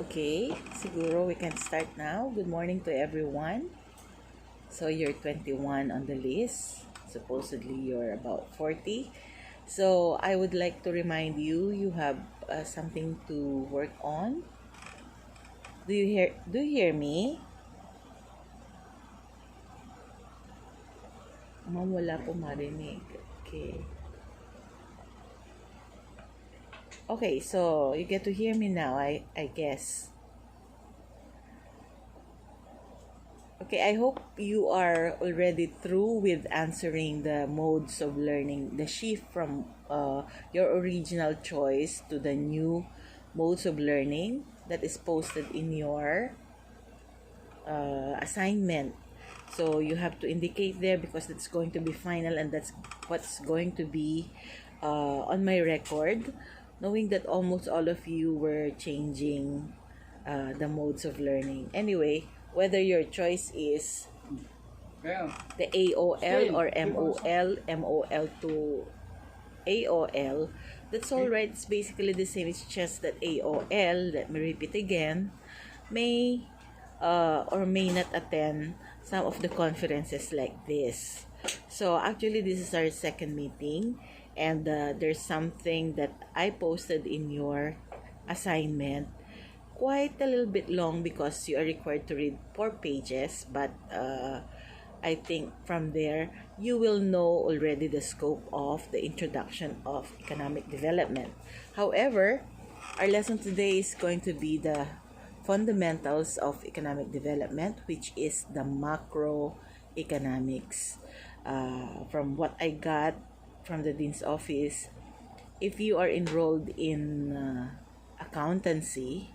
Okay, siguro we can start now. Good morning to everyone. So you're 21 on the list. Supposedly you're about 40. So I would like to remind you you have something to work on. Do you hear me? Ma'am, wala po marinig. Okay. Okay, so you get to hear me now, I guess. Okay, I hope you are already through with answering the modes of learning, the shift from your original choice to the new modes of learning that is posted in your assignment. So you have to indicate there because that's going to be final and that's what's going to be on my record, knowing that almost all of you were changing the modes of learning. Anyway, whether your choice is the AOL or MOL to AOL, that's all right. It's basically the same. It's just that AOL, let me repeat again, may or may not attend some of the conferences like this. So actually, this is our second meeting, and there's something that I posted in your assignment, quite a little bit long because you are required to read 4 pages, but I think from there you will know already the scope of the introduction of economic development. However, our lesson today is going to be the fundamentals of economic development, which is the macroeconomics. From what I got from the dean's office, if you are enrolled in accountancy,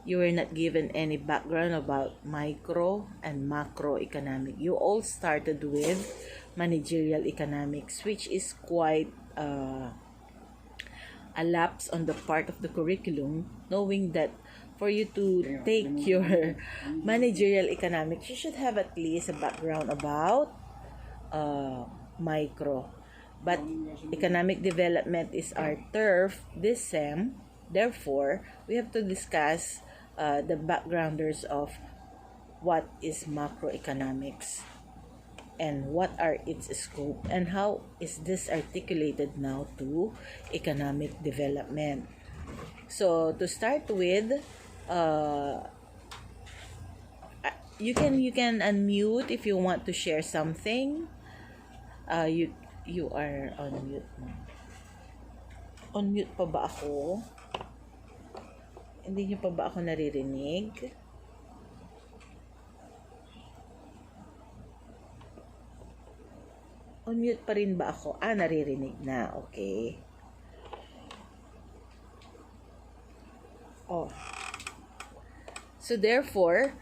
you were not given any background about micro and macroeconomic. You all started with managerial economics, which is quite a lapse on the part of the curriculum, knowing that for you to take your managerial economics, you should have at least a background about micro. But economic development is our turf this sem. Therefore, we have to discuss the backgrounders of what is macroeconomics and what are its scope and how is this articulated now to economic development. So to start with, you can unmute if you want to share something. You are on mute now. On mute pa ba ako? Hindi niyo pa ba ako naririnig? On mute pa rin ba ako? Naririnig na. Okay. Oh. So therefore,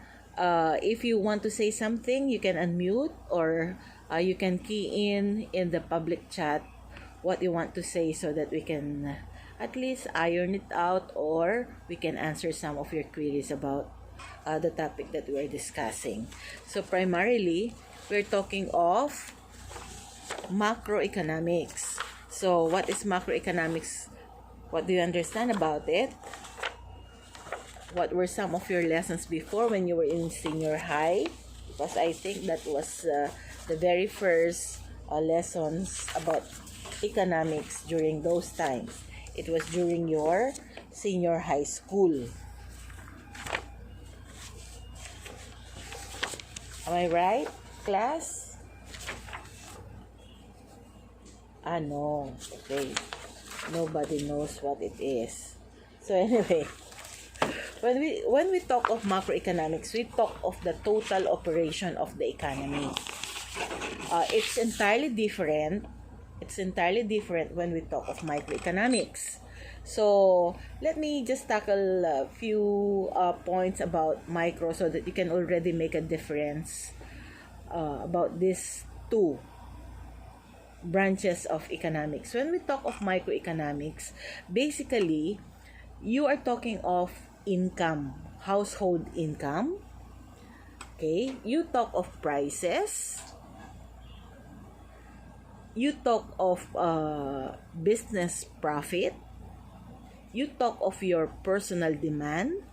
if you want to say something, you can unmute or you can key in the public chat what you want to say so that we can at least iron it out or we can answer some of your queries about the topic that we are discussing. So primarily, we're talking of macroeconomics. So what is macroeconomics? What do you understand about it? What were some of your lessons before when you were in senior high? Because I think that was the very first lessons about economics during those times. It was during your senior high school. Am I right, class? No. Okay. Nobody knows what it is. So anyway, when we talk of macroeconomics, we talk of the total operation of the economy. It's entirely different. It's entirely different when we talk of microeconomics. So let me just tackle a few points about micro so that you can already make a difference about these two branches of economics. When we talk of microeconomics, basically, you are talking of income, household income. Okay, you talk of prices. You talk of business profit. You talk of your personal demand.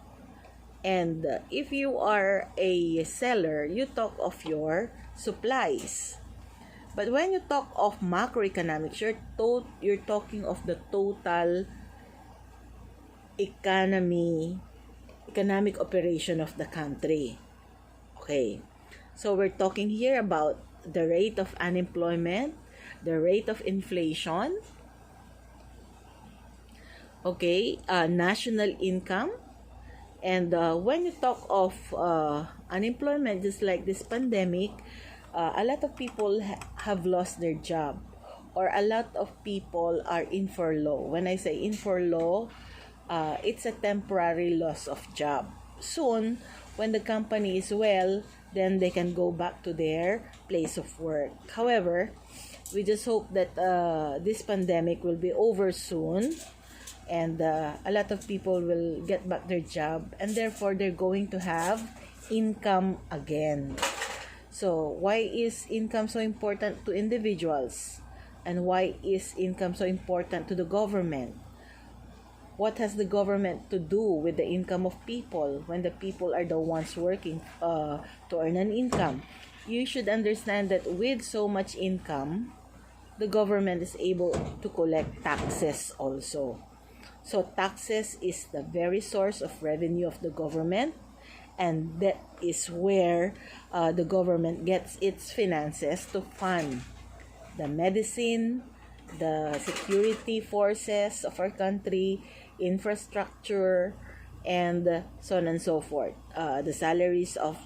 And if you are a seller, you talk of your supplies. But when you talk of macroeconomics, you're talking of the total economic operation of the country. Okay. So we're talking here about the rate of unemployment, the rate of inflation, okay, national income. And when you talk of unemployment, just like this pandemic, a lot of people have lost their job, or a lot of people are in furlough. When I say in furlough, it's a temporary loss of job. Soon, when the company is well, then they can go back to their place of work. However, we just hope that this pandemic will be over soon, and a lot of people will get back their job, and therefore they're going to have income again. So why is income so important to individuals, and why is income so important to the government? What has the government to do with the income of people when the people are the ones working to earn an income? You should understand that with so much income, the government is able to collect taxes also. So taxes is the very source of revenue of the government, and that is where the government gets its finances to fund the medicine, the security forces of our country, infrastructure, and so on and so forth. The salaries of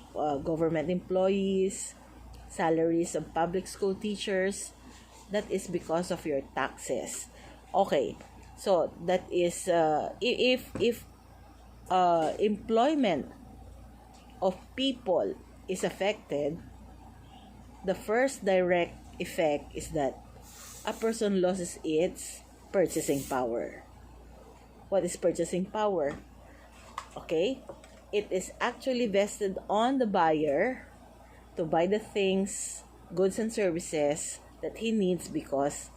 government employees, salaries of public school teachers, that is because of your taxes. Okay, so that is if employment of people is affected, the first direct effect is that a person loses its purchasing power. What is purchasing power? Okay, it is actually vested on the buyer to buy the things, goods and services that he needs because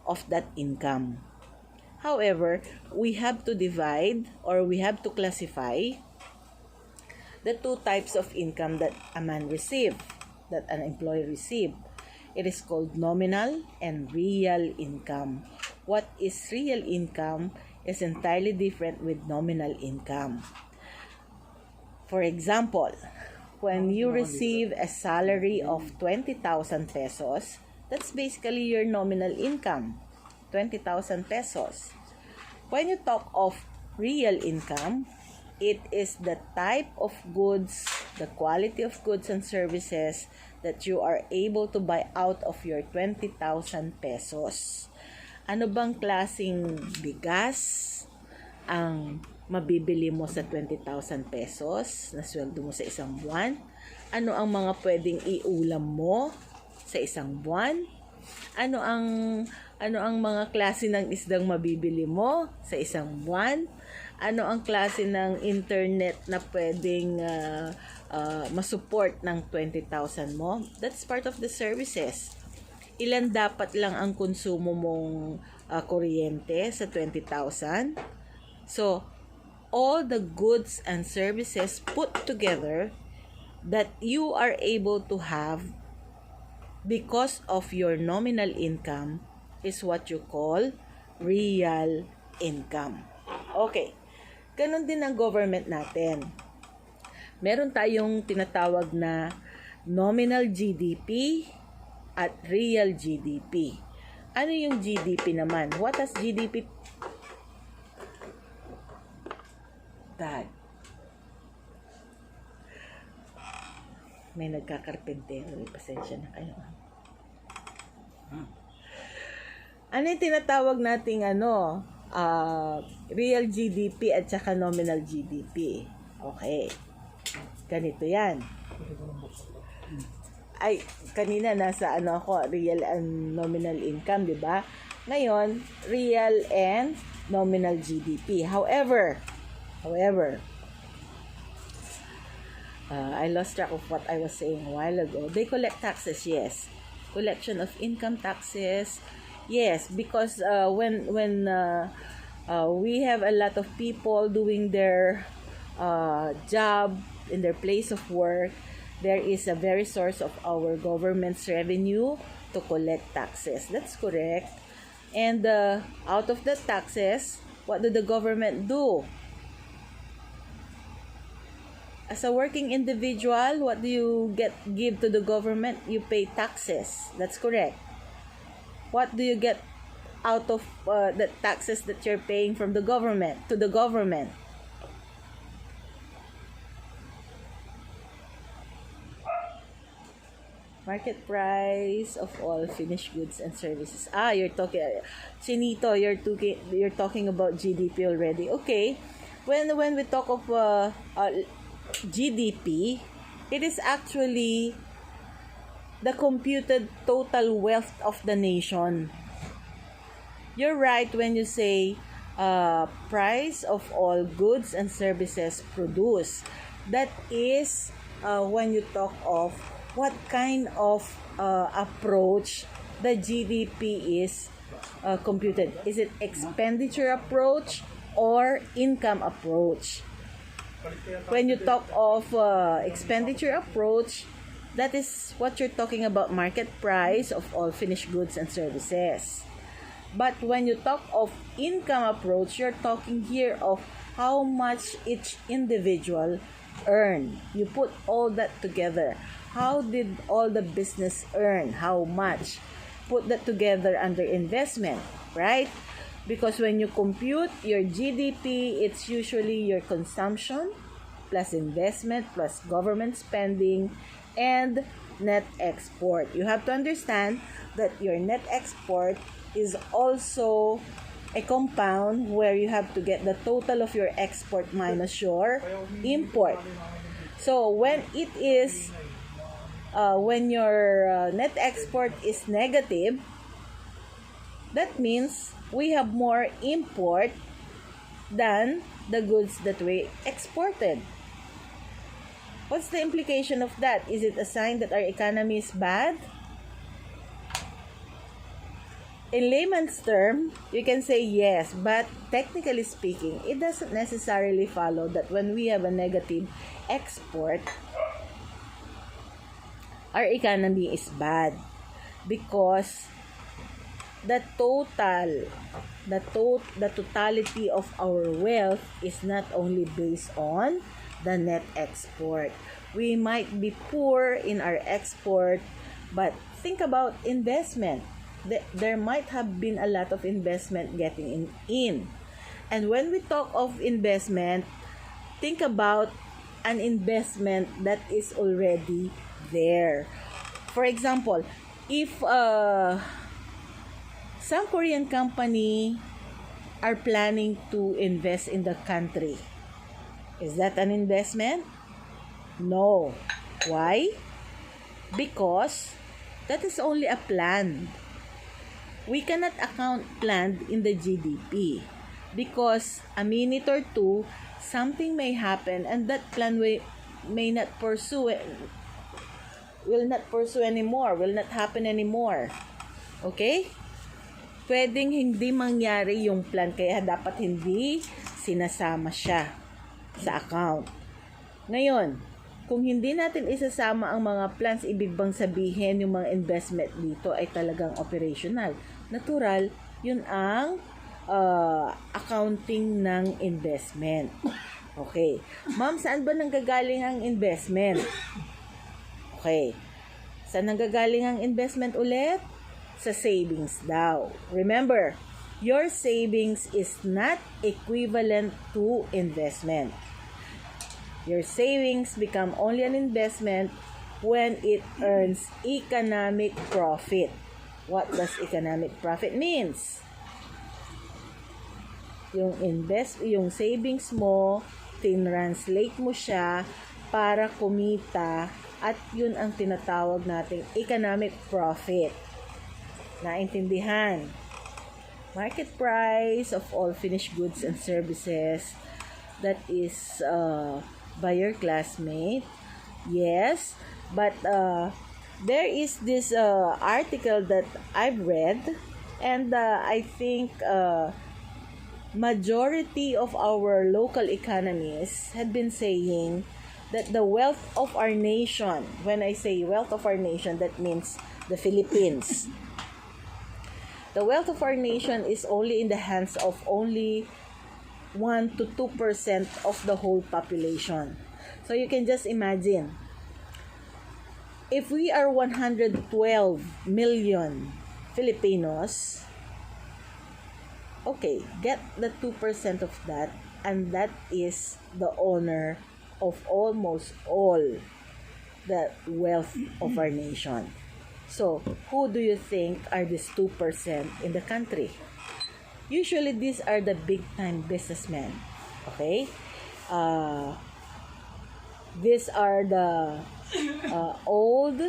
of that income. However, we have to divide, or we have to classify the two types of income that a man receive, that an employee receive. It is called nominal and real income. What is real income is entirely different with nominal income. For example, when you receive a salary of 20,000 pesos, that's basically your nominal income, 20,000 pesos. When you talk of real income, it is the type of goods, the quality of goods and services that you are able to buy out of your 20,000 pesos. Ano bang klaseng bigas ang mabibili mo sa 20,000 pesos na sweldo mo sa isang buwan? Ano ang mga pwedeng iulam mo sa isang buwan? Ano ang mga klase ng isdang mabibili mo sa isang buwan? Ano ang klase ng internet na pwedeng masupport ng 20,000 mo? That's part of the services. Ilan dapat lang ang konsumo mong kuryente sa 20,000? So, all the goods and services put together that you are able to have because of your nominal income is what you call real income. Okay. Ganon din ang government natin. Meron tayong tinatawag na nominal GDP at real GDP. Ano yung GDP naman? What does GDP? Dad. May nagkakarpentero. Pasensya na kayo. Ano yung tinatawag nating real GDP at saka nominal GDP? Okay. Ganito yan. Ay, kanina nasa real and nominal income, di ba? Ngayon, real and nominal GDP. However, I lost track of what I was saying a while ago. They collect taxes, yes. Collection of income taxes, yes, because when we have a lot of people doing their job, in their place of work, there is a very source of our government's revenue to collect taxes. That's correct. And out of the taxes, what do the government do? As a working individual, what do you give to the government? You pay taxes. That's correct. What do you get out of the taxes that you're paying from the government to the government? Market price of all finished goods and services. You're talking, Chinito, you're talking about GDP already. Okay, when we talk of GDP, it is actually the computed total wealth of the nation. You're right when you say price of all goods and services produced. That is when you talk of what kind of approach the GDP is computed. Is it expenditure approach or income approach? When you talk of expenditure approach, that is what you're talking about, market price of all finished goods and services. But when you talk of income approach, you're talking here of how much each individual earn. You put all that together. How did all the business earn? How much? Put that together under investment, right? Because when you compute your GDP, it's usually your consumption plus investment plus government spending and net export. You have to understand that your net export is also a compound where you have to get the total of your export minus your import. So when it is when your net export is negative, that means we have more import than the goods that we exported. What's the implication of that? Is it a sign that our economy is bad? In layman's term, you can say yes, but technically speaking, it doesn't necessarily follow that when we have a negative export, our economy is bad, because the totality of our wealth is not only based on the net export. We might be poor in our export, but think about investment. There might have been a lot of investment getting in. And when we talk of investment, think about an investment that is already there. For example, if some Korean company are planning to invest in the country, is that an investment? No. Why? Because that is only a plan. We cannot account planned in the GDP because a minute or two, something may happen and that plan may not pursue it, will not happen anymore. Okay? Pwedeng hindi mangyari yung plan, kaya dapat hindi sinasama siya sa account. Ngayon, kung hindi natin isasama ang mga plans, ibig bang sabihin yung mga investment dito ay talagang operational? Natural, yun ang accounting ng investment. Okay. Ma'am, saan ba nanggagaling ang investment? Okay. Saan nanggagaling ang investment ulit? Sa savings daw. Remember, your savings is not equivalent to investment. Your savings become only an investment when it earns economic profit. What does economic profit means? Yung savings mo, tinranslate mo siya para kumita, at yun ang tinatawag nating economic profit. Naintindihan? Market price of all finished goods and services, that is by your classmate. Yes, but there is this article that I've read, and I think majority of our local economists had been saying that the wealth of our nation, when I say wealth of our nation, that means the Philippines. The wealth of our nation is only in the hands of only 1 to 2% of the whole population. So you can just imagine, if we are 112 million Filipinos, okay, get the 2% of that, and that is the owner of almost all the wealth of our nation. So, who do you think are these 2% in the country? Usually, these are the big-time businessmen. Okay? These are the old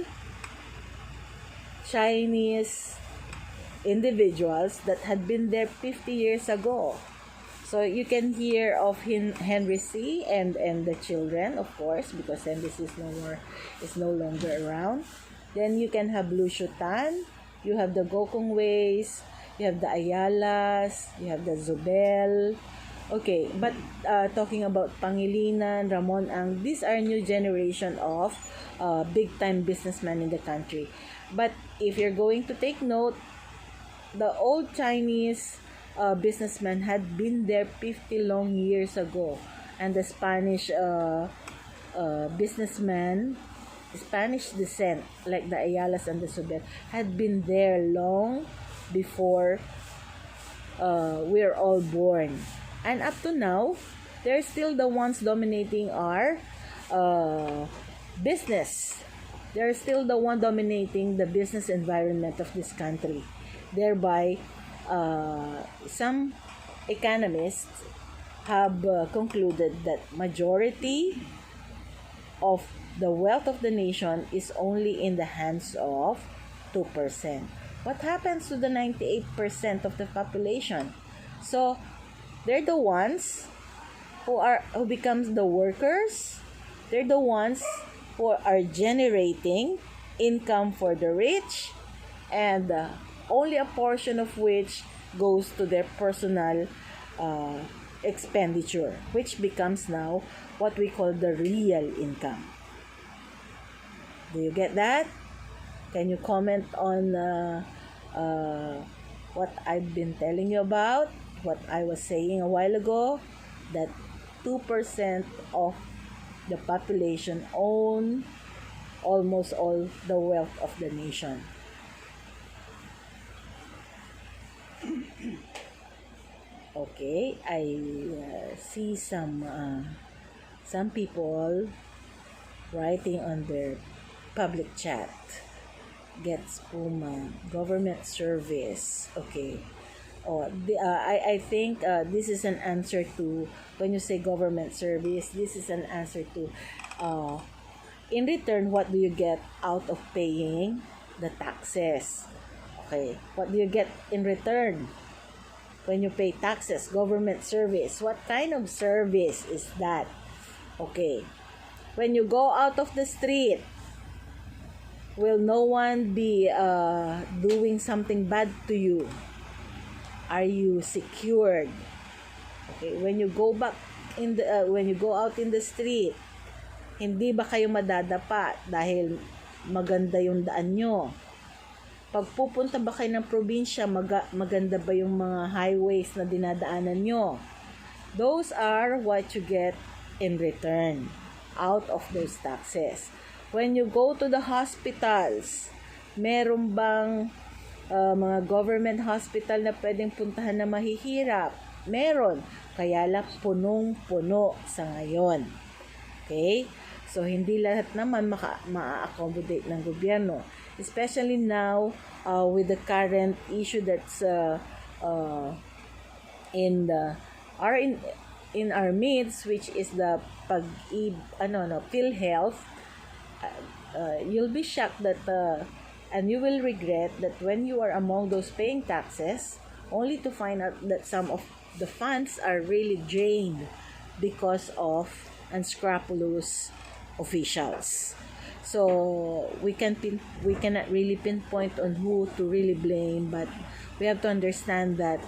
Chinese individuals that had been there 50 years ago. So you can hear of Henry C. and the children, of course, because Henry C. is no longer around. Then you can have Lucio Tan, you have the Gokong Weis, you have the Ayalas, you have the Zobel. Okay, but talking about Pangilinan, Ramon Ang, these are new generation of big-time businessmen in the country. But if you're going to take note, the old Chinese businessmen had been there 50 long years ago, and the Spanish businessmen, Spanish descent, like the Ayalas and the Zobel, had been there long before we're all born. And up to now, they're still the ones dominating our business. They're still the one dominating the business environment of this country. Thereby, some economists have concluded that majority of the wealth of the nation is only in the hands of 2%. What happens to the 98% of the population? So, they're the ones who becomes the workers. They're the ones who are generating income for the rich, and only a portion of which goes to their personal expenditure, which becomes now what we call the real income. Do you get that? Can you comment on what I've been telling you about? What I was saying a while ago, that 2% of the population own almost all the wealth of the nation. Okay, I see some people writing on their public chat. Gets Puma government service. Okay. I think this is an answer to, when you say government service, this is an answer to in return, what do you get out of paying the taxes? Okay, what do you get in return when you pay taxes? Government service. What kind of service is that? Okay, when you go out of the street, will no one be doing something bad to you? Are you secured? Okay, when you go back when you go out in the street, hindi ba kayo madadapa dahil maganda yung daan nyo? Pag pupunta ba kayo ng probinsya, maganda ba yung mga highways na dinadaanan nyo? Those are what you get in return out of those taxes. When you go to the hospitals, meron bang mga government hospital na pwedeng puntahan na mahihirap? Meron. Kaya lang punong-puno sa ngayon. Okay? So, hindi lahat naman ma-accommodate ng gobyerno. Especially now, with the current issue that's in our midst, which is the PhilHealth. You'll be shocked that and you will regret that when you are among those paying taxes, only to find out that some of the funds are really drained because of unscrupulous officials. So we cannot really pinpoint on who to really blame, but we have to understand that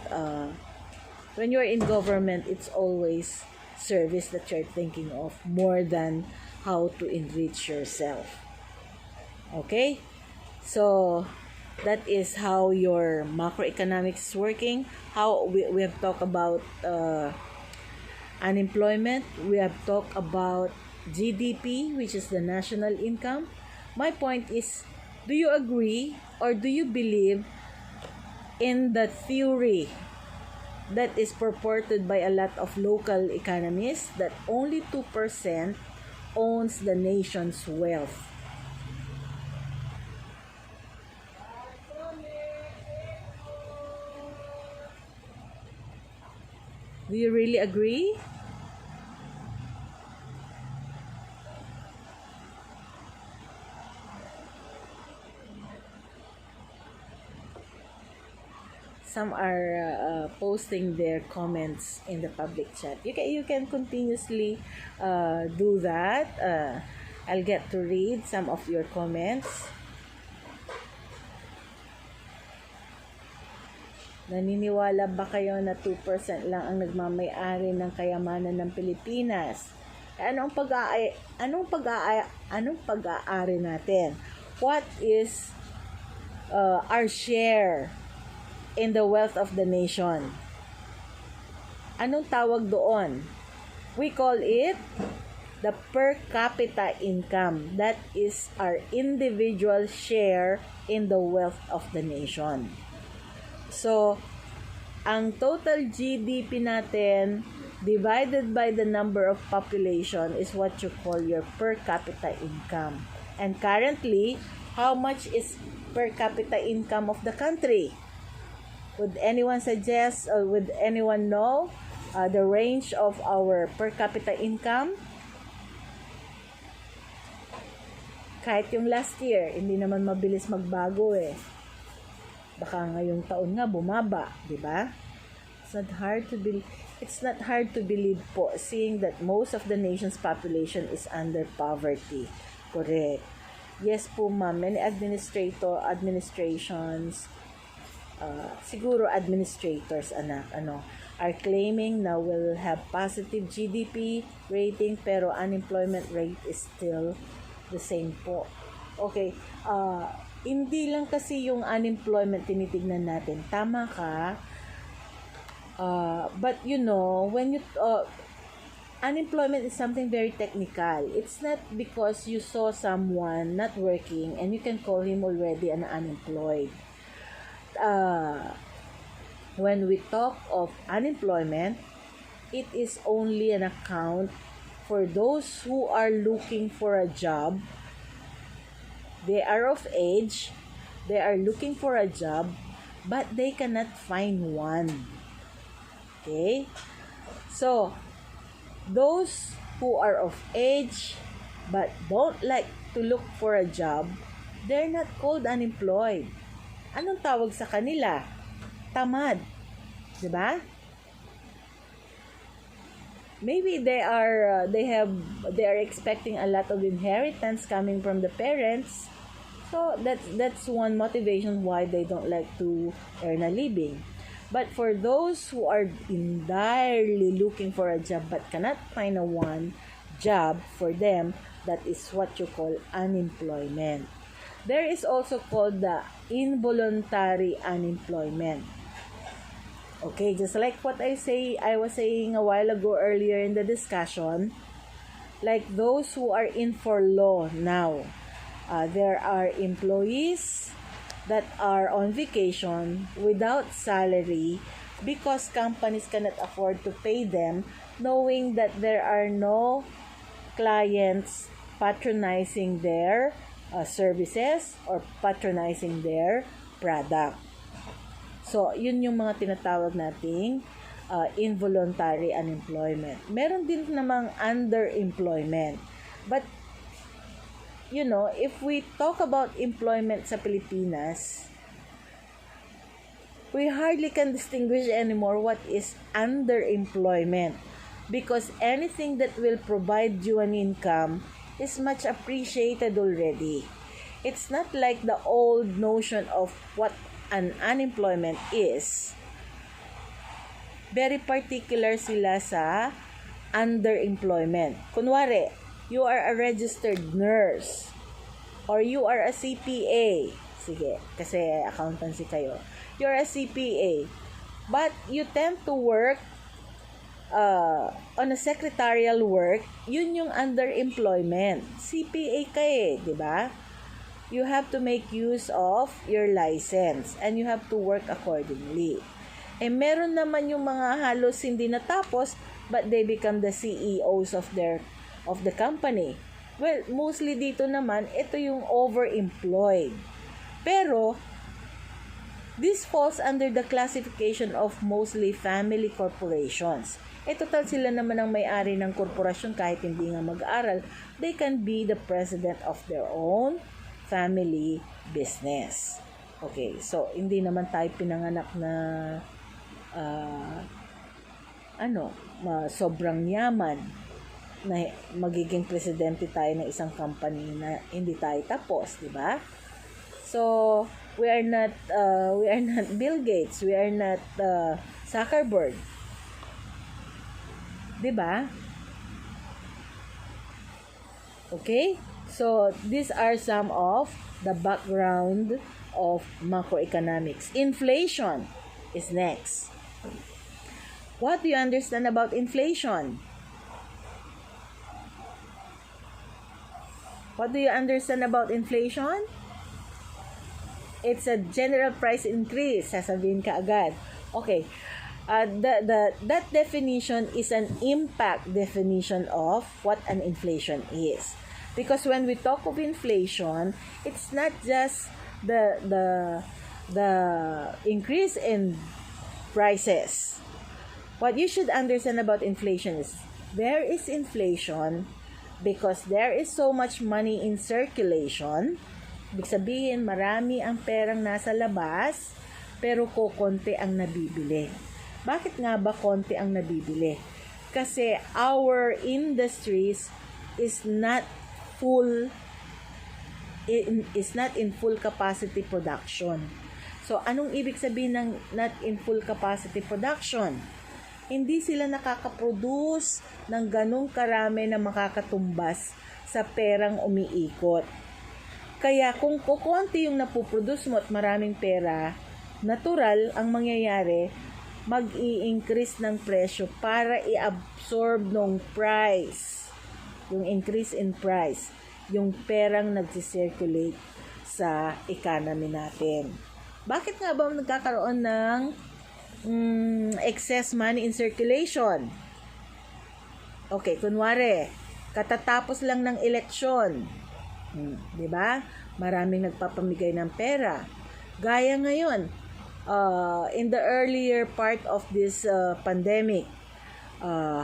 When you're in government, it's always service that you're thinking of more than how to enrich yourself. Okay? So, that is how your macroeconomics is working. How we have talked about unemployment. We have talked about GDP, which is the national income. My point is, do you agree or do you believe in the theory that is purported by a lot of local economists that only 2% owns the nation's wealth? Do you really agree? Some are posting their comments in the public chat. You can continuously do that. I'll get to read some of your comments. Naniniwala ba kayo na 2% lang ang nagmamay-ari ng kayamanan ng Pilipinas? Anong pag-aari natin? What is our share in the wealth of the nation? Anong tawag doon? We call it the per capita income. That is our individual share in the wealth of the nation. So, ang total GDP natin divided by the number of population is what you call your per capita income. And currently, how much is per capita income of the country? Would anyone suggest or would anyone know the range of our per capita income? Kahit yung last year, hindi naman mabilis magbago eh. Baka ngayong taon nga bumaba, di ba? It's not hard to believe po, seeing that most of the nation's population is under poverty. Correct. Yes po ma'am, many administrations, siguro administrators are claiming na will have positive GDP rating pero unemployment rate is still the same po. Okay, hindi lang kasi yung unemployment tinitignan natin. Tama ka. But when you unemployment is something very technical. It's not because you saw someone not working and you can call him already an unemployed. When we talk of unemployment, it is only an account for those who are looking for a job. They are of age, they are looking for a job, but they cannot find one. Okay? So, those who are of age but don't like to look for a job, they're not called unemployed. Anong tawag sa kanila? Tamad. Diba? Maybe they are expecting a lot of inheritance coming from the parents. So that's one motivation why they don't like to earn a living. But for those who are entirely looking for a job but cannot find one job for them, that is what you call unemployment. There is also called the involuntary unemployment. Okay, just like what I was saying a while ago earlier in the discussion, like those who are in for law now. There are employees that are on vacation without salary because companies cannot afford to pay them, knowing that there are no clients patronizing their services or patronizing their product. So, yun yung mga tinatawag nating involuntary unemployment. Meron din namang underemployment. But if we talk about employment sa Pilipinas, we hardly can distinguish anymore what is underemployment because anything that will provide you an income is much appreciated already. It's not like the old notion of what an unemployment is. very particular sila sa underemployment. Kunwari, you are a registered nurse or you are a CPA. Sige, kasi accountancy kayo. You're a CPA. But you tend to work on a secretarial work, yun yung underemployment. CPA ka di ba? You have to make use of your license and you have to work accordingly. Meron naman yung mga halos hindi natapos but they become the CEOs of the company. Well, mostly dito naman, ito yung overemployed. Pero, this falls under the classification of mostly family corporations. Total sila naman ang may-ari ng korporasyon kahit hindi nga mag-aral. They can be the president of their own family business. Okay, so hindi naman tayo pinanganak na sobrang yaman na magiging presidente tayo ng isang company na hindi tayo tapos, di ba? So, we are not Bill Gates, we are not Zuckerberg. 'Di ba? Okay? So, these are some of the background of macroeconomics. Inflation is next. What do you understand about inflation? What do you understand about inflation? It's a general price increase. Sasabihin ka agad. Okay. That definition is an impact definition of what an inflation is. Because when we talk of inflation, it's not just the increase in prices. What you should understand about inflation is there is inflation because there is so much money in circulation. Ibig sabihin, marami ang perang nasa labas, pero kokonti ang nabibili. Bakit nga ba konti ang nabibili? Kasi our industries is not in full capacity production. So, anong ibig sabihin ng not in full capacity production? Hindi sila nakakaproduce ng ganong karami na makakatumbas sa perang umiikot. Kaya kung kukunti yung napuproduce mo at maraming pera, natural ang mangyayari, mag-i-increase ng presyo para i-absorb ng price, yung increase in price, yung perang nagsisirculate sa economy natin. Bakit nga ba nagkakaroon ng excess money in circulation? Okay, kunwari, katatapos lang ng eleksyon, di ba? Maraming nagpapamigay ng pera. Gaya ngayon, in the earlier part of this pandemic,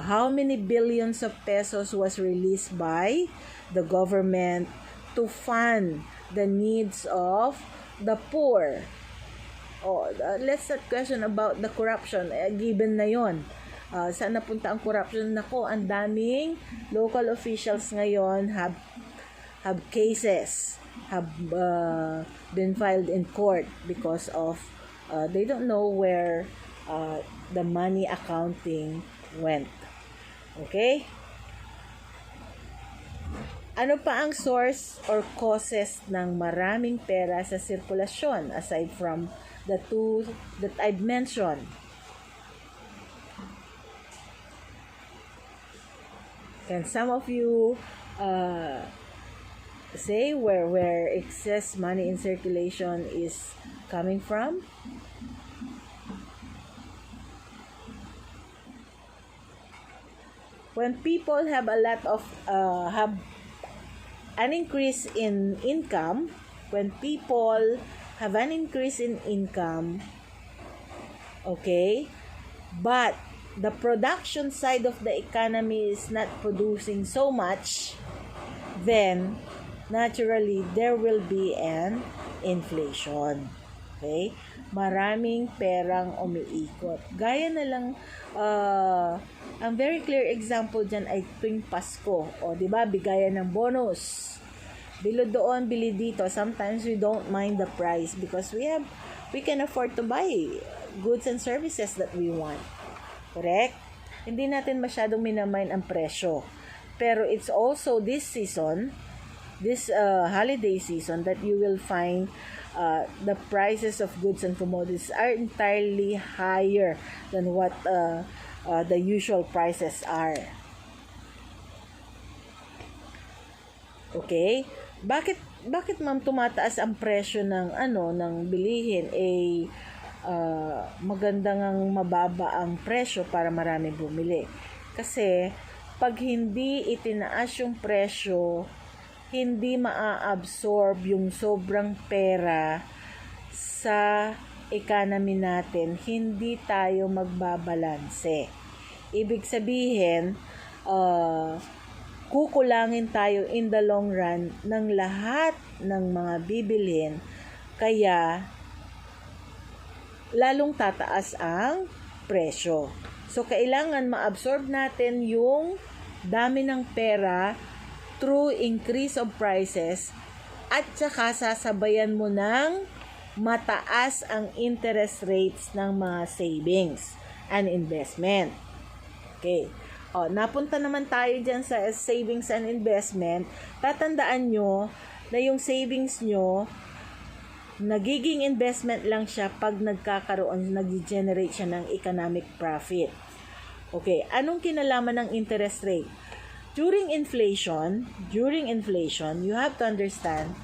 how many billions of pesos was released by the government to fund the needs of the poor? Let's not question about the corruption. Given na yon. Saan napunta ang corruption? Nako, ang daming local officials ngayon have cases, have been filed in court because of they don't know where the money accounting went. Okay? Ano pa ang source or causes ng maraming pera sa sirkulasyon aside from the two that I've mentioned? Can some of you say where excess money in circulation is coming from? When people have a lot of have an increase in income, when people have an increase in income, okay, but the production side of the economy is not producing so much, then naturally there will be an inflation. Okay? Maraming perang umiikot. Gaya na lang, ang very clear example dyan ay tuwing Pasko. O, di ba? Bigayan ng bonus. Bilo doon, bili dito. Sometimes we don't mind the price because we can afford to buy goods and services that we want. Correct? Hindi natin masyadong minamind ang presyo. Pero it's also this season, this holiday season, that you will find the prices of goods and commodities are entirely higher than what the usual prices are. Okay? Bakit ma'am tumataas ang presyo ng ng bilihin? Maganda ngang mababa ang presyo para marami bumili. Kasi pag hindi itinaas yung presyo, hindi maa-absorb yung sobrang pera sa economy natin. Hindi tayo magbabalanse. Ibig sabihin, kukulangin tayo in the long run ng lahat ng mga bibilhin, kaya lalong tataas ang presyo. So, kailangan ma-absorb natin yung dami ng pera through increase of prices, at saka sasabayan mo ng mataas ang interest rates ng mga savings and investment. Okay. Napunta naman tayo dyan sa savings and investment. Tatandaan nyo na yung savings nyo, nagiging investment lang siya pag nag-generate siya ng economic profit. Okay, anong kinalaman ng interest rate? During inflation, you have to understand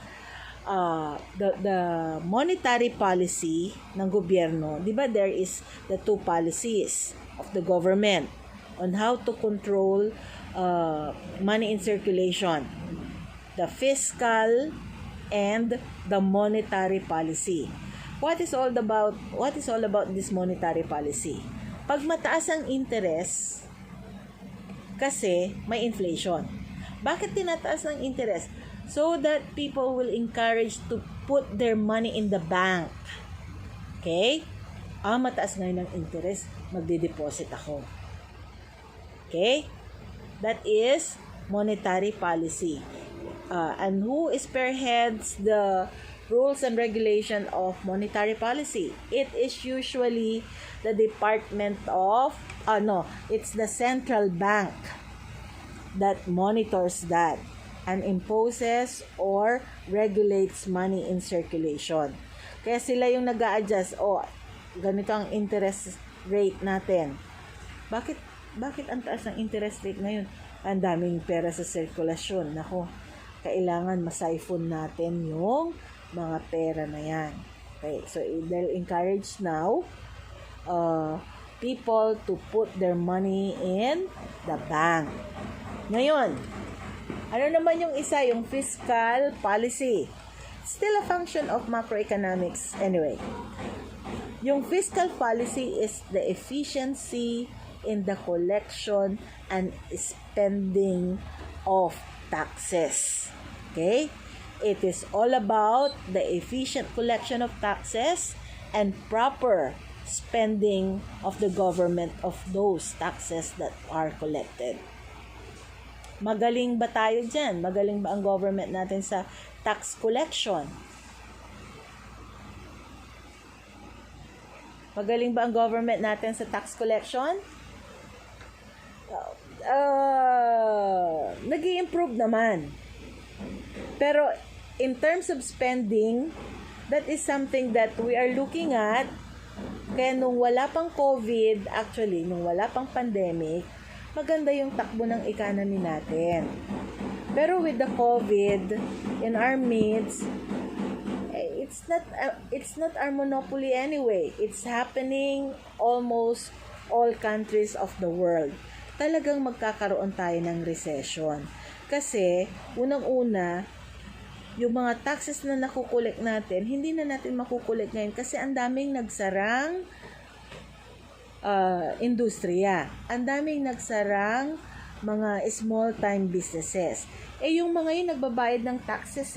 the monetary policy ng gobyerno. Di ba there is the two policies of the government on how to control money in circulation, the fiscal and the monetary policy. What is all about this monetary policy? Pag mataas ang interest, kasi may inflation. Bakit tinataas ng interest? So that people will encourage to put their money in the bank. Okay? Mataas ngayon ng interest, magde-deposit ako. Okay? That is monetary policy. And who spearheads the rules and regulation of monetary policy? It is usually the Department of, it's the central bank that monitors that and imposes or regulates money in circulation. Kaya sila yung nag-a-adjust, ganito ang interest rate natin. Bakit ang taas ng interest rate ngayon? Ang daming pera sa sirkulasyon. Nako, kailangan ma-siphon natin yung mga pera na yan. Okay, so they'll encourage now people to put their money in the bank. Ngayon, ano naman yung isa? Yung fiscal policy. Still a function of macroeconomics anyway. Yung fiscal policy is the efficiency in the collection and spending of taxes. Okay? It is all about the efficient collection of taxes and proper spending of the government of those taxes that are collected. Magaling ba tayo dyan? Magaling ba ang government natin sa tax collection? Magaling ba ang government natin sa tax collection? Nag-i-improve naman. Pero in terms of spending, that is something that we are looking at. Kaya nung wala pang COVID, actually, nung wala pang pandemic, maganda yung takbo ng economy natin. Pero with the COVID in our midst, it's not our monopoly anyway. It's happening almost all countries of the world. Talagang magkakaroon tayo ng recession. Kasi, unang-una, yung mga taxes na nakukulik natin, hindi na natin makukulik ngayon kasi ang daming nagsarang industriya. Ang daming nagsarang mga small-time businesses. Yung mga yun nagbabayad ng taxes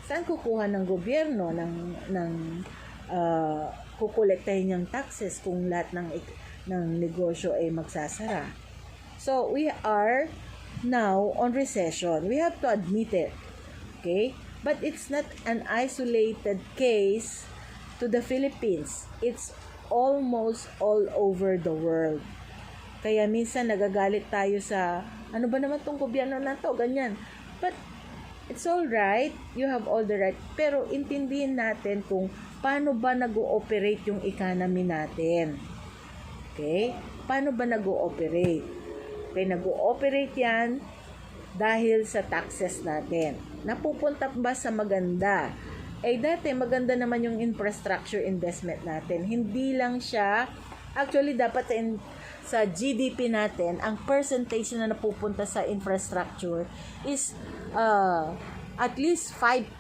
Saan kukuha ng gobyerno ng kukolektahin yung taxes kung lahat ng negosyo ay magsasara? So, we are now on recession. We have to admit it. Okay? But it's not an isolated case to the Philippines. It's almost all over the world. Kaya minsan nagagalit tayo sa, ano ba naman tong gobyerno na to, ganyan. But it's all right, you have all the right. Pero intindihin natin kung paano ba nag-ooperate yung economy natin. Okay? Paano ba nag-ooperate? Okay, nag-ooperate yan dahil sa taxes natin. Napupunta ba sa maganda? Dati maganda naman yung infrastructure investment natin. Hindi lang siya, actually dapat sa GDP natin, ang percentage na napupunta sa infrastructure is at least 5%.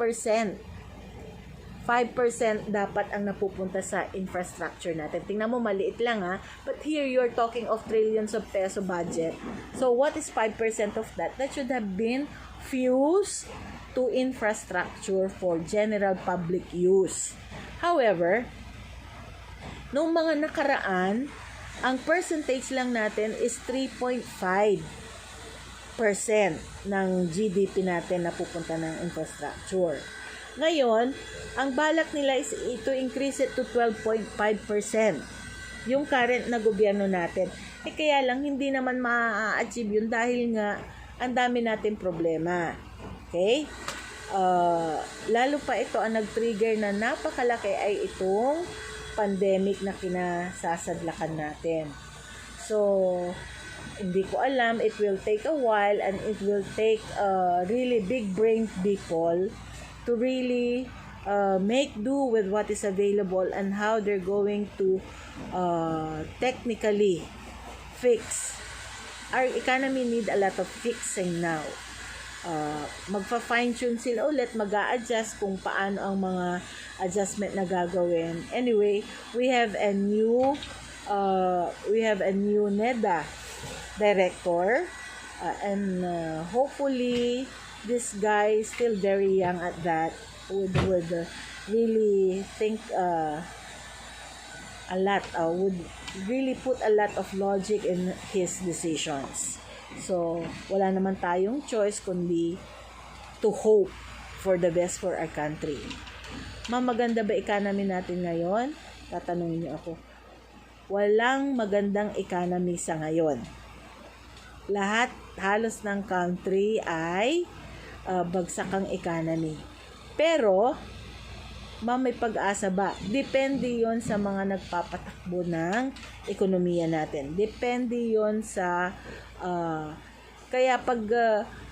5% dapat ang napupunta sa infrastructure natin. Tingnan mo, maliit lang ha. But here, you're talking of trillions of peso budget. So, what is 5% of that? That should have been fused to infrastructure for general public use. However, nung mga nakaraan, ang percentage lang natin is 3.5% ng GDP natin na pupunta ng infrastructure. Ngayon, ang balak nila is to increase it to 12.5%. Yung current na gobyerno natin. Kaya lang, hindi naman ma-achieve yun dahil nga ang dami natin problema. Okay? Lalo pa ito, ang nag-trigger na napakalaki ay itong pandemic na kinasasadlakan natin. So, hindi ko alam, it will take a while and it will take really big brain people to really make do with what is available and how they're going to technically fix. Our economy need a lot of fixing now. Magpa-fine-tune sila ulit, mag-a-adjust kung paano ang mga adjustment na gagawin. Anyway, we have a new NEDA director and hopefully this guy is still very young at that would really think a lot, would really put a lot of logic in his decisions. So, wala naman tayong choice kundi to hope for the best for our country. Maganda ba economy natin ngayon? Tatanungin niyo ako. Walang magandang economy sa ngayon. Lahat, halos ng country ay bagsak ang economy. Pero, may pag-asa ba? Depende yon sa mga nagpapatakbo ng ekonomiya natin. Depende yon sa kaya pag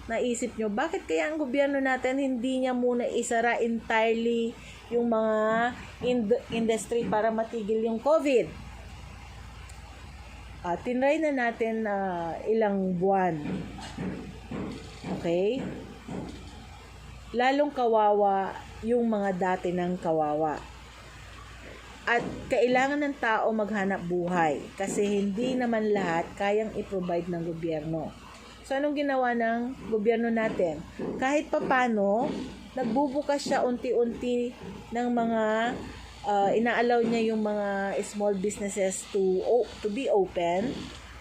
naisip nyo, bakit kaya ang gobyerno natin hindi niya muna isara entirely yung mga industry para matigil yung COVID? Tinry na natin ilang buwan. Okay? Lalong kawawa yung mga dati ng kawawa. At kailangan ng tao maghanap buhay kasi hindi naman lahat kayang i-provide ng gobyerno. So, anong ginawa ng gobyerno natin? Kahit papano, nagbubukas siya unti-unti ng mga, inaalaw niya yung mga small businesses to be open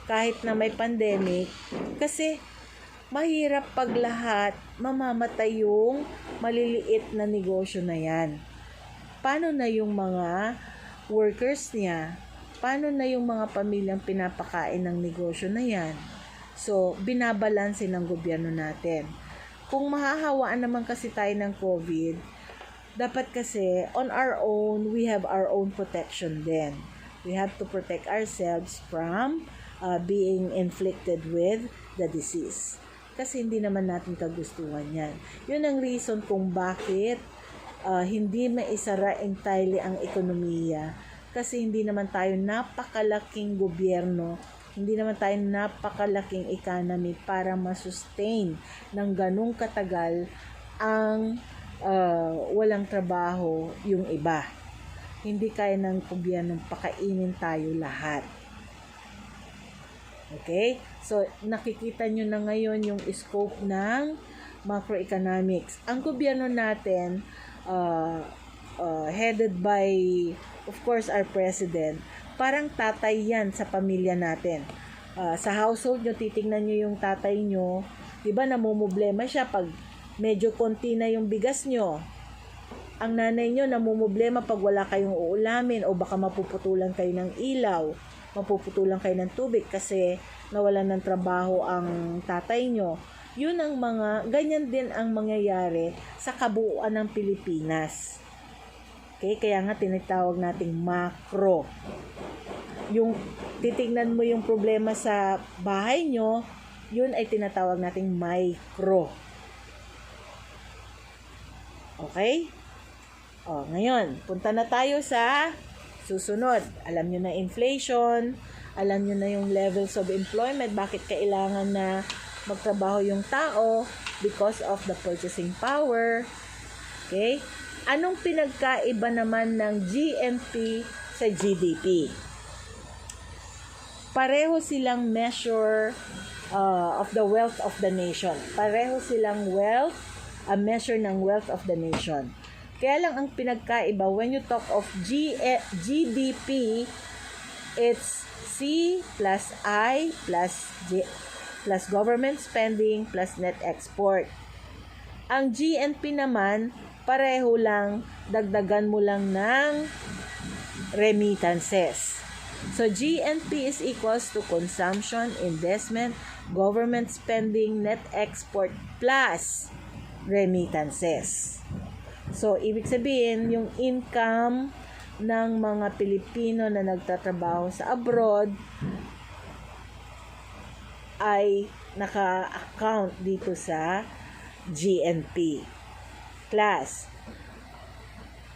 kahit na may pandemic. Kasi, mahirap pag lahat mamamatay yung maliliit na negosyo na yan. Paano na yung mga workers niya? Paano na yung mga pamilyang pinapakain ng negosyo na yan? So, binabalanse ng gobyerno natin. Kung mahahawaan naman kasi tayo ng COVID, dapat kasi on our own, we have our own protection din. We have to protect ourselves from being inflicted with the disease. Kasi hindi naman natin kagustuhan yan. Yun ang reason kung bakit hindi maisara entirely ang ekonomiya kasi hindi naman tayo napakalaking gobyerno, hindi naman tayo napakalaking economy para masustain ng ganung katagal ang walang trabaho yung iba. Hindi kaya ng gobyernong pakainin tayo lahat. Okay? So, nakikita nyo na ngayon yung scope ng macroeconomics. Ang gobyerno natin headed by, of course, our president, parang tatay yan sa pamilya natin. Sa household nyo, titingnan nyo yung tatay nyo, diba namumblema siya pag medyo konti na yung bigas nyo. Ang nanay nyo namumblema pag wala kayong uulamin o baka mapuputulan kayo ng ilaw. mapuputulan kayo ng tubig kasi nawalan ng trabaho ang tatay nyo. Yun ang ganyan din ang mangyayari sa kabuuan ng Pilipinas. Okay, kaya nga tinatawag nating macro. Yung titingnan mo yung problema sa bahay nyo, yun ay tinatawag nating micro. Okay? Ngayon, punta na tayo sa susunod. Alam nyo na inflation, alam nyo na yung levels of employment, bakit kailangan na magtrabaho yung tao because of the purchasing power. Okay? Anong pinagkaiba naman ng GNP sa GDP? Pareho silang measure of the wealth of the nation. Pareho silang measure ng wealth of the nation. Kaya lang ang pinagkaiba, when you talk of GDP, it's C plus I plus G plus government spending plus net export. Ang GNP naman, pareho lang, dagdagan mo lang ng remittances. So, GNP is equals to consumption, investment, government spending, net export plus remittances. So, ibig sabihin, yung income ng mga Pilipino na nagtatrabaho sa abroad ay naka-account dito sa GNP. Plus,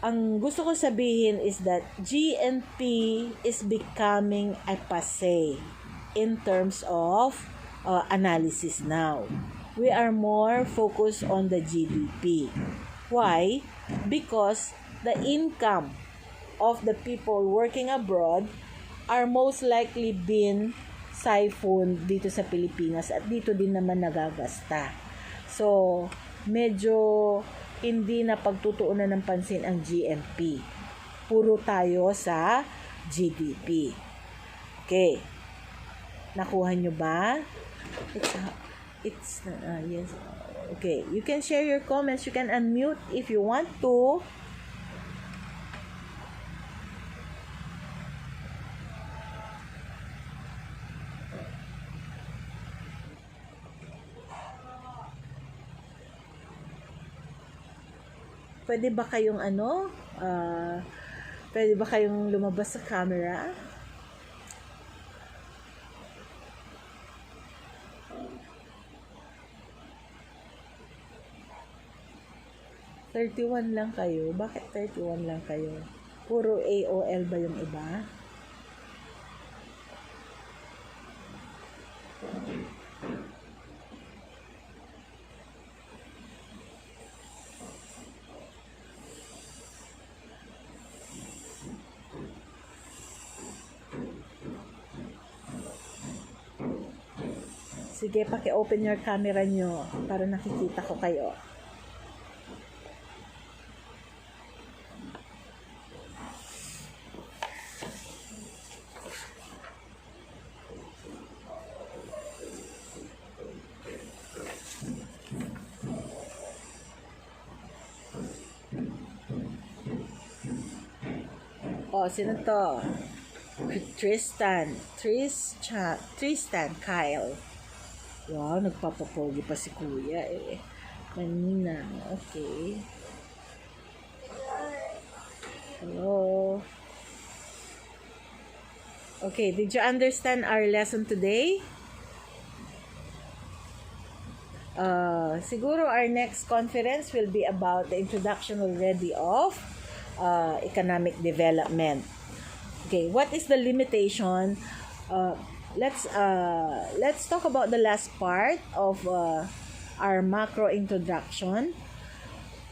ang gusto ko sabihin is that GNP is becoming a passe in terms of analysis now. We are more focused on the GDP. Why? Because the income of the people working abroad are most likely been siphoned dito sa Pilipinas at dito din naman nagagasta. So, medyo hindi na pagtutuunan ng pansin ang GNP. Puro tayo sa GDP. Okay. Nakuha nyo ba? Yes. Okay. You can share your comments. You can unmute if you want to. Pwede ba kayong pwede ba kayong lumabas sa camera? $31 lang kayo. Bakit 31 lang kayo? Puro AOL ba yung iba? Sige, paki-open your camera nyo para nakikita ko kayo. Sino to? Tristan Kyle. Wow, nagpapapogi pa si kuya eh. Kanina. Okay. Hello. Okay, did you understand our lesson today? Siguro our next conference will be about the introduction already of economic development. Okay, what is the limitation? Let's talk about the last part of our macro introduction.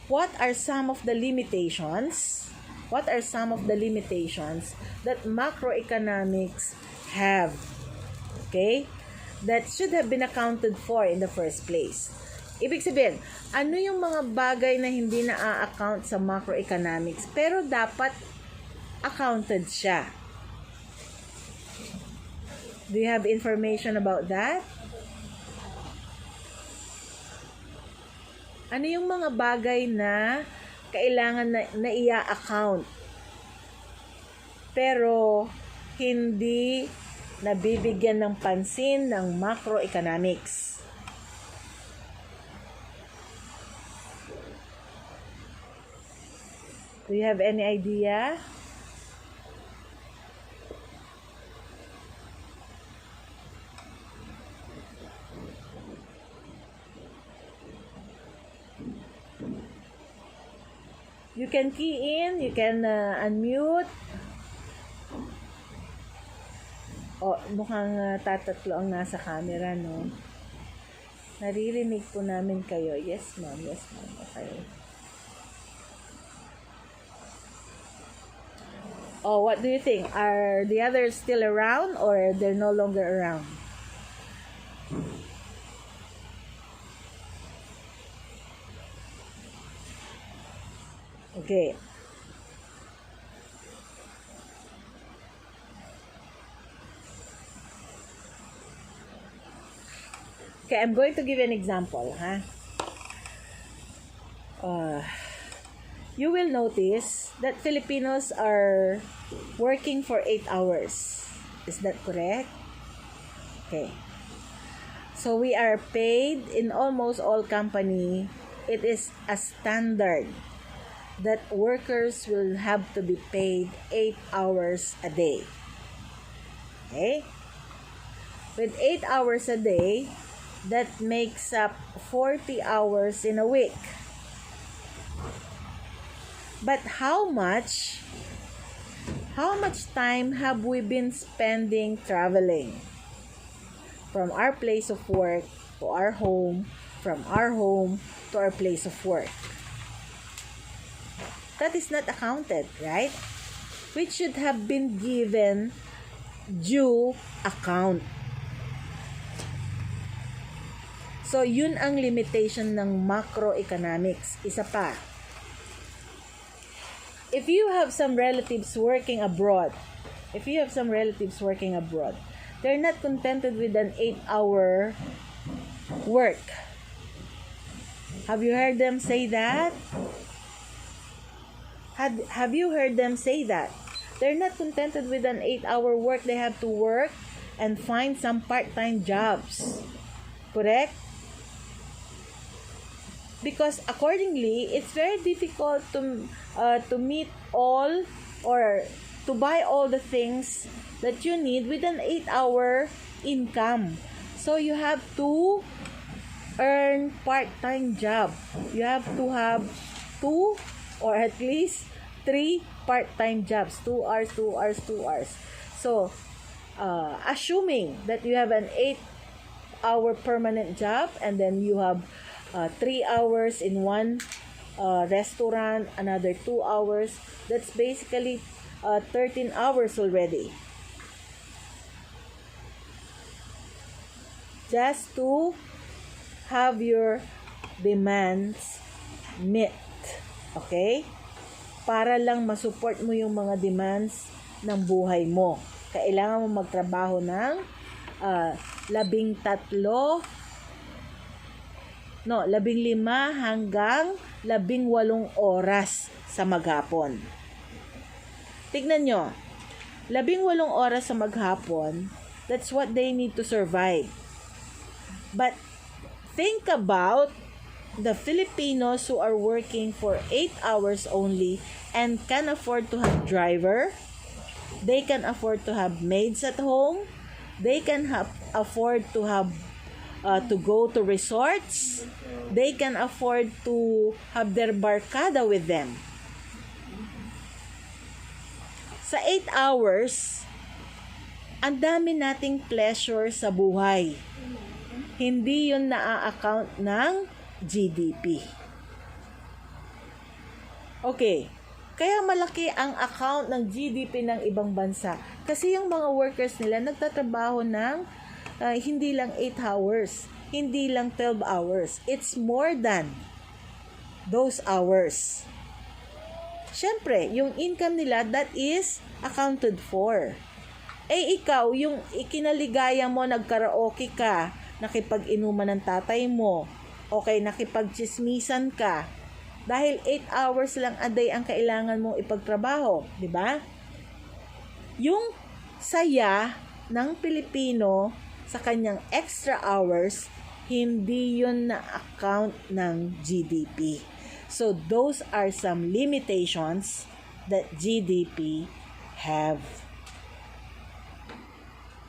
What are some of the limitations? What are some of the limitations that macroeconomics have? Okay? That should have been accounted for in the first place. Ibig sabihin, ano yung mga bagay na hindi na-account sa macroeconomics pero dapat accounted siya? Do you have information about that? Ano yung mga bagay na kailangan na i-account pero hindi nabibigyan ng pansin ng macroeconomics. Do you have any idea? You can key in, you can unmute. Mukhang tatatlo ang nasa camera, no? Naririnig po namin kayo. Yes, ma'am. Yes, ma'am. Okay. What do you think? Are the others still around or they're no longer around? Okay. Okay, I'm going to give you an example, you will notice that Filipinos are working for 8 hours. Is that correct? Okay. So we are paid in almost all company. It is a standard that workers will have to be paid 8 hours a day. Okay? With 8 hours a day, that makes up 40 hours in a week. But how much time have we been spending traveling? From our place of work to our home, from our home to our place of work. That is not accounted, right? Which should have been given due account. So, yun ang limitation ng macroeconomics. Isa pa. If you have some relatives working abroad, they're not contented with an 8-hour work. Have you heard them say that? Have you heard them say that? They're not contented with an 8-hour work. They have to work and find some part-time jobs. Correct? Because accordingly, it's very difficult to meet all or to buy all the things that you need with an 8-hour income. So you have to earn part-time job. You have to have 2 or at least 3 part-time jobs. 2 hours, 2 hours, 2 hours. So, assuming that you have an 8-hour permanent job and then you have 3 hours in one restaurant, another 2 hours, that's basically 13 hours already. Just to have your demands met. Okay? Para lang masupport mo yung mga demands ng buhay mo. Kailangan mo magtrabaho ng 15 hanggang 18 oras sa maghapon. Tignan nyo, 18 oras sa maghapon, that's what they need to survive. But think about the Filipinos who are working for 8 hours only and can afford to have driver. They can afford to have maids at home. They can afford to have to go to resorts. They can afford to have their barkada with them. Sa 8 hours, ang dami nating pleasure sa buhay. Hindi yun na-account ng GDP. Okay. Kaya malaki ang account ng GDP ng ibang bansa. Kasi yung mga workers nila nagtatrabaho ng hindi lang 8 hours. Hindi lang 12 hours. It's more than those hours. Siyempre, yung income nila, that is accounted for. Ikaw, yung ikinaligaya mo, nagkaraoke ka, nakipag-inuman ng tatay mo, okay, nakipag-chismisan ka, dahil 8 hours lang a day ang kailangan mong ipagtrabaho, di ba? Yung saya ng Pilipino sa kanyang extra hours, hindi yun na-account ng GDP. So, those are some limitations that GDP have.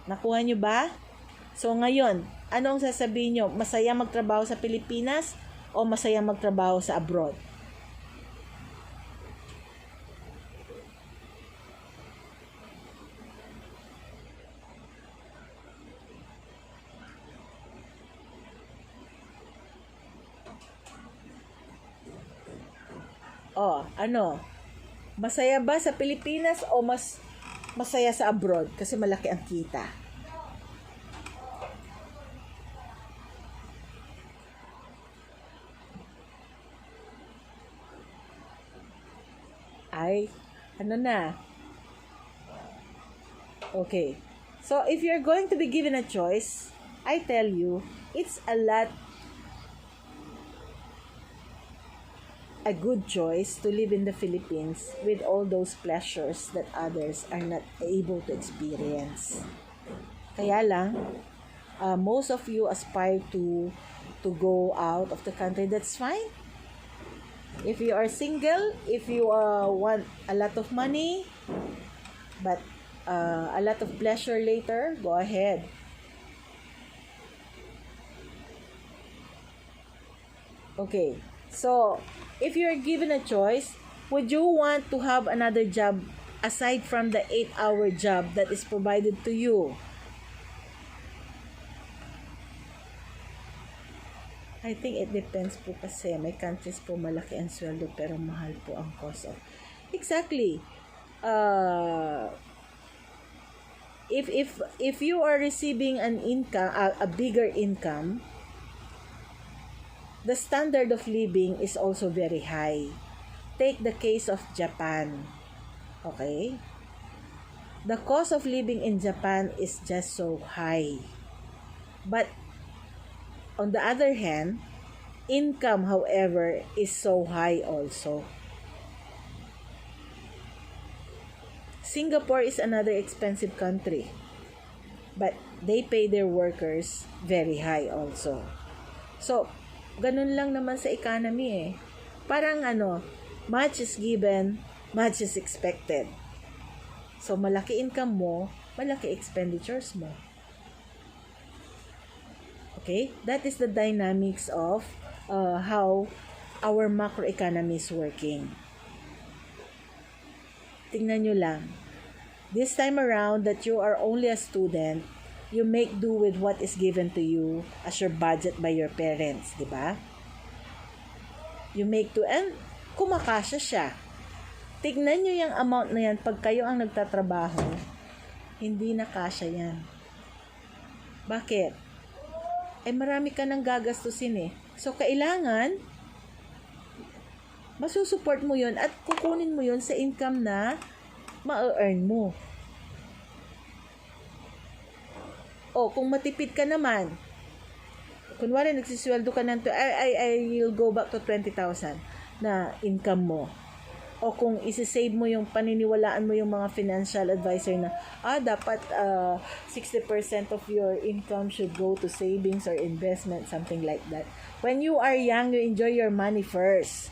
Nakuha nyo ba? So, ngayon, anong sasabihin nyo? Masaya magtrabaho sa Pilipinas o masaya magtrabaho sa abroad? Ano? Masaya ba sa Pilipinas o mas masaya sa abroad kasi malaki ang kita? Ay, ano na? Okay. So, if you're going to be given a choice, I tell you, it's a good choice to live in the Philippines with all those pleasures that others are not able to experience. Kaya lang, most of you aspire to go out of the country. That's fine. If you are single, if you want a lot of money, but a lot of pleasure later, go ahead. Okay. So, if you're given a choice, would you want to have another job aside from the 8-hour job that is provided to you? I think it depends po kasi may countries po malaki ang sweldo pero mahal po ang cost of. Exactly. If you are receiving an income, a bigger income, the standard of living is also very high. Take the case of Japan. Okay? The cost of living in Japan is just so high. But on the other hand, income, however, is so high also. Singapore is another expensive country. But they pay their workers very high also. So, ganun lang naman sa economy eh. Parang much is given, much is expected. So, malaki income mo, malaki expenditures mo. Okay? That is the dynamics of how our macroeconomy is working. Tingnan nyo lang. This time around that you are only a student, you make do with what is given to you as your budget by your parents, di ba? You make do, and kumakasya siya. Tignan nyo yung amount na yan, pag kayo ang nagtatrabaho, hindi na kasya yan. Bakit? Marami ka nang gagastusin eh. So, kailangan, masusupport mo yun at kukunin mo yun sa income na ma-earn mo. Kung matipid ka naman, kunwari nagsisweldo ka ng I will go back to 20,000 na income mo. O kung isi-save mo yung paniniwalaan mo yung mga financial advisor na dapat 60% of your income should go to savings or investment, something like that. When you are young, you enjoy your money first.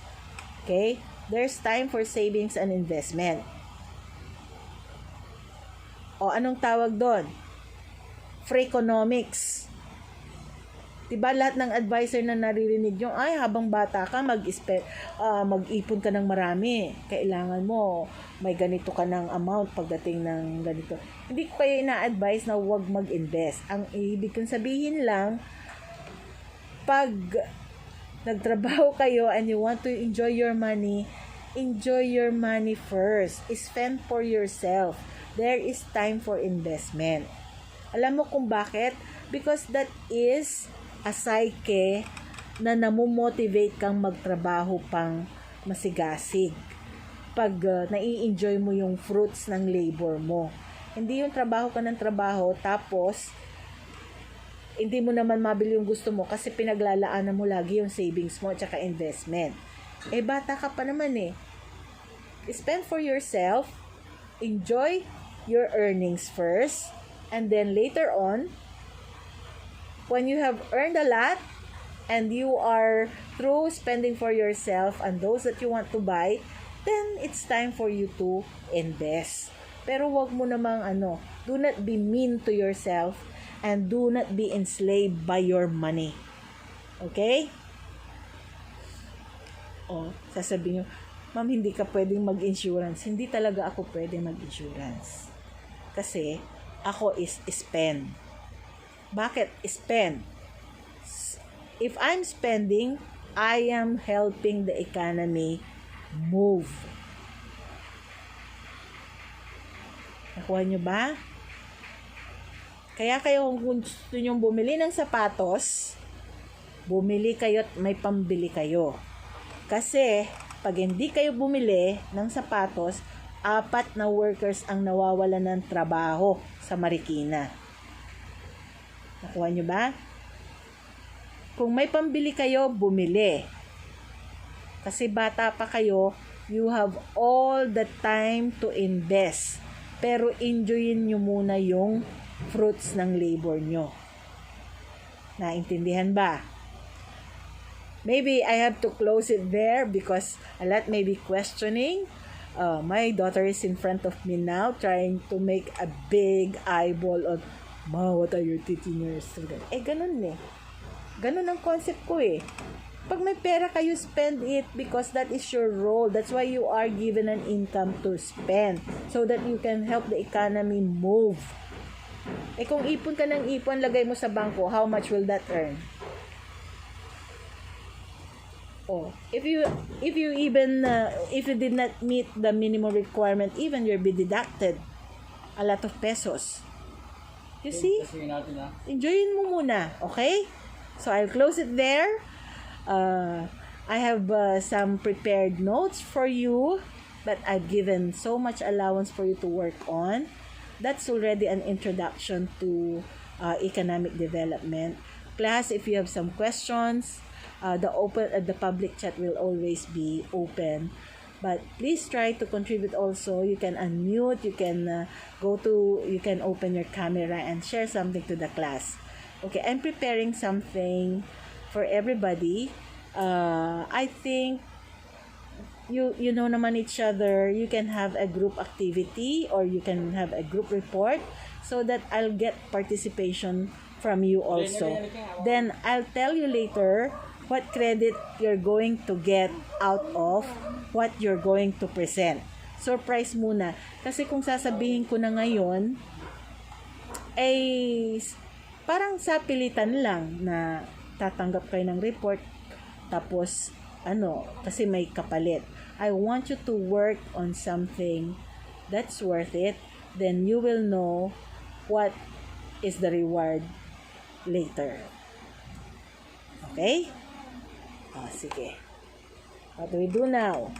Okay? There's time for savings and investment. Anong tawag doon? Freakonomics. Diba lahat ng advisor na naririnig yung, habang bata ka, mag-ipon ka ng marami. Kailangan mo, may ganito ka ng amount pagdating ng ganito. Hindi ko kayo ina-advise na huwag mag-invest. Ang ibig kong sabihin lang, pag nagtrabaho kayo and you want to enjoy your money first. Spend for yourself. There is time for investment. Alam mo kung bakit? Because that is a psyche na namomotivate kang magtrabaho pang masigasig. Pag nai-enjoy mo yung fruits ng labor mo. Hindi yung trabaho ka ng trabaho tapos hindi mo naman mabili yung gusto mo kasi pinaglalaanan mo lagi yung savings mo at saka investment. Bata ka pa naman eh. Spend for yourself, enjoy your earnings first, and then later on, when you have earned a lot and you are through spending for yourself and those that you want to buy, then it's time for you to invest. Pero wag mo namang do not be mean to yourself and do not be enslaved by your money. Okay? Sasabihin nyo, ma'am, hindi ka pwedeng mag-insurance. Hindi talaga ako pwedeng mag-insurance. Kasi ako is spend. Bakit spend? If I'm spending, I am helping the economy move. Nakuha nyo ba? Kaya kayo kung gusto nyo bumili ng sapatos, bumili kayo at may pambili kayo. Kasi pag hindi kayo bumili ng sapatos, 4 na workers ang nawawalan ng trabaho sa Marikina. Nakuha nyo ba? Kung may pambili kayo, bumili. Kasi bata pa kayo, you have all the time to invest. Pero enjoyin nyo muna yung fruits ng labor nyo. Naintindihan ba? Maybe I have to close it there because a lot may be questioning. My daughter is in front of me now trying to make a big eyeball on, Ma, what are you teaching your student? Ganun eh. Ganun ang concept ko eh. Pag may pera kayo, spend it because that is your role. That's why you are given an income to spend so that you can help the economy move. Kung ipon ka ng ipon, lagay mo sa bangko, how much will that earn? If you did not meet the minimum requirement, even you'll be deducted a lot of pesos. You see? Enjoyin mo muna, okay? So I'll close it there. I have some prepared notes for you that I've given so much allowance for you to work on. That's already an introduction to economic development. Class, if you have some questions, the public chat will always be open. But please try to contribute also. You can unmute, you can you can open your camera and share something to the class. Okay, I'm preparing something for everybody. I think you know naman each other. You can have a group activity or you can have a group report so that I'll get participation from you also. Then I'll tell you later what credit you're going to get out of what you're going to present. Surprise muna. Kasi kung sasabihin ko na ngayon, parang sapilitan lang na tatanggap kayo ng report tapos kasi may kapalit. I want you to work on something that's worth it, then you will know what is the reward later. Okay? Sige. What do we do now?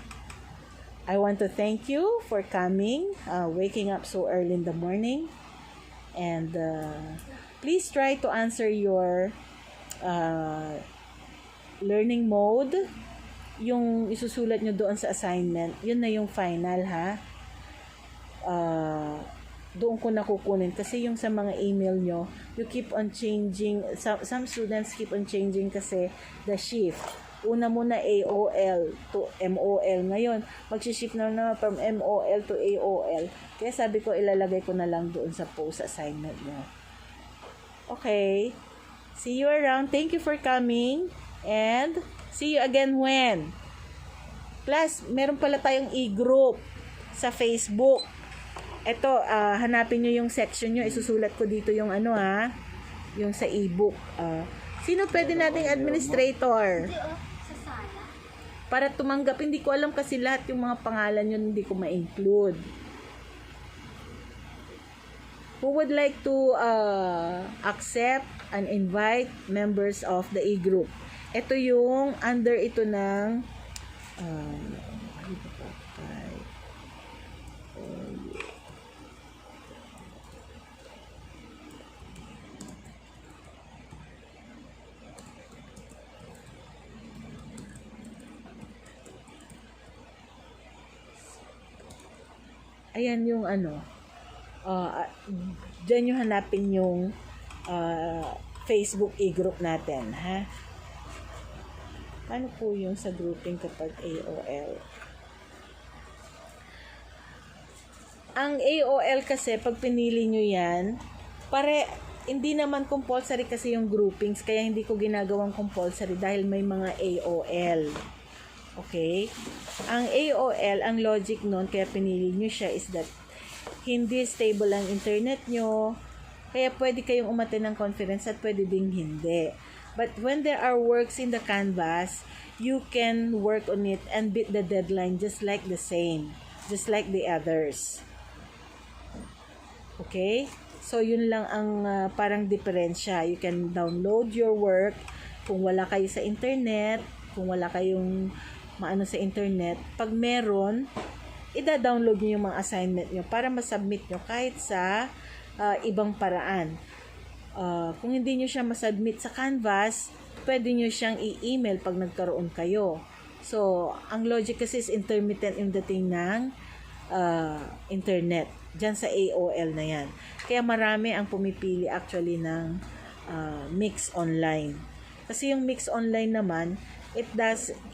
I want to thank you for coming, waking up so early in the morning, and please try to answer your learning mode. Yung isusulat nyo doon sa assignment, yun na yung final ha. Doon ko nakukunin kasi yung sa mga email nyo, you keep on changing. Some students keep on changing kasi the shift. Una muna AOL to MOL. Ngayon, mag-shift na from MOL to AOL. Kaya sabi ko, ilalagay ko na lang doon sa post assignment nyo. Okay. See you around. Thank you for coming. And see you again when? Plus, meron pala tayong e-group sa Facebook. Ito, hanapin nyo yung section nyo. Isusulat ko dito yung yung sa e-book. Sino pwede nating administrator? Para tumanggap, hindi ko alam kasi lahat yung mga pangalan yun hindi ko ma-include. Who would like to accept and invite members of the e-group? Ito yung under ito ng ayan yung uh, dyan nyo hanapin yung Facebook e-group natin, ha? Ano po yung sa grouping kapag AOL? Ang AOL kasi, pag pinili nyo yan, hindi naman compulsory kasi yung groupings, kaya hindi ko ginagawang compulsory dahil may mga AOL. Okay? Ang AOL, ang logic nun, kaya pinili nyo siya is that hindi stable ang internet nyo, kaya pwede kayong umattend ng conference at pwede ding hindi. But when there are works in the Canvas, you can work on it and beat the deadline just like the others. Okay? So, yun lang ang parang diferensya. You can download your work kung wala kayo sa internet, kung wala kayong maano sa internet. Pag meron, ida-download nyo yung mga assignment nyo para masubmit nyo kahit sa ibang paraan. Kung hindi nyo siya masubmit sa Canvas, pwede nyo siyang i-email pag nagkaroon kayo. So, ang logic kasi is intermittent yung dating ng internet. Diyan sa AOL na yan. Kaya marami ang pumipili actually ng mix online. Kasi yung mix online naman,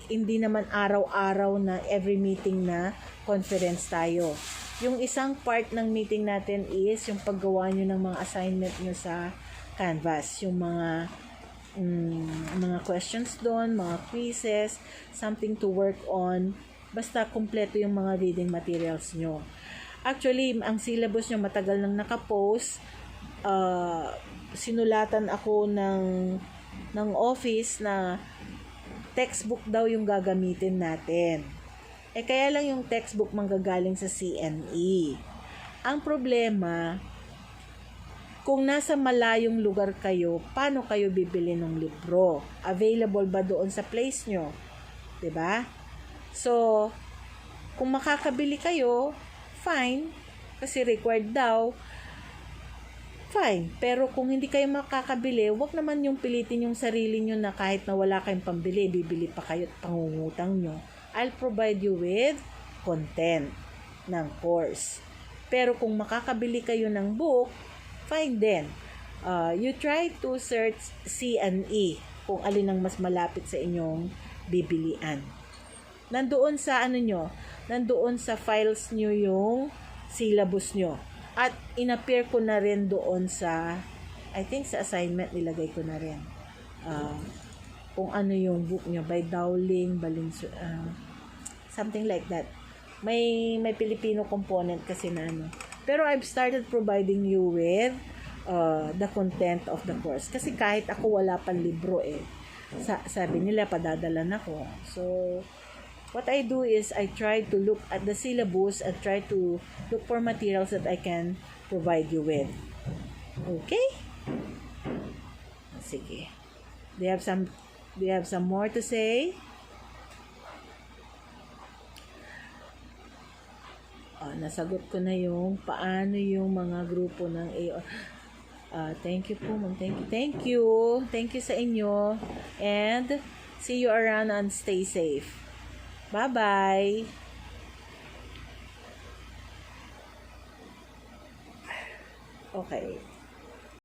hindi naman araw-araw na every meeting na conference tayo. Yung isang part ng meeting natin is yung paggawa nyo ng mga assignment nyo sa Canvas. Yung mga questions doon, mga quizzes, something to work on. Basta kumpleto yung mga reading materials nyo. Actually, ang syllabus nyo matagal nang nakapost. Sinulatan ako ng office na textbook daw yung gagamitin natin. Kaya lang yung textbook manggagaling sa CNE. Ang problema, kung nasa malayong lugar kayo, paano kayo bibili ng libro? Available ba doon sa place nyo? 'Di ba? So, kung makakabili kayo, fine. Kasi required daw, fine. Pero kung hindi kayo makakabili, wag naman yung pilitin yung sarili nyo na kahit na wala kayong pambili, bibili pa kayo at pangungutang nyo. I'll provide you with content ng course. Pero kung makakabili kayo ng book, fine din. You try to search C&E kung alin ang mas malapit sa inyong bibilian. Nandoon sa nandoon sa files nyo yung syllabus nyo. At in-appear ko na rin doon sa, I think sa assignment nilagay ko na rin. Kung ano yung book nyo, by Dowling, something like that. May Filipino component kasi na ano. Pero I've started providing you with the content of the course. Kasi kahit ako wala pang libro sabi nila padadalan ako. So, what I do is I try to look at the syllabus and try to look for materials that I can provide you with. Okay? Sige. Do you have some more to say? Nasagot ko na yung paano yung mga grupo ng AOL. Thank you po, ma'am. Thank you. Thank you sa inyo. And see you around and stay safe. Bye-bye. Okay.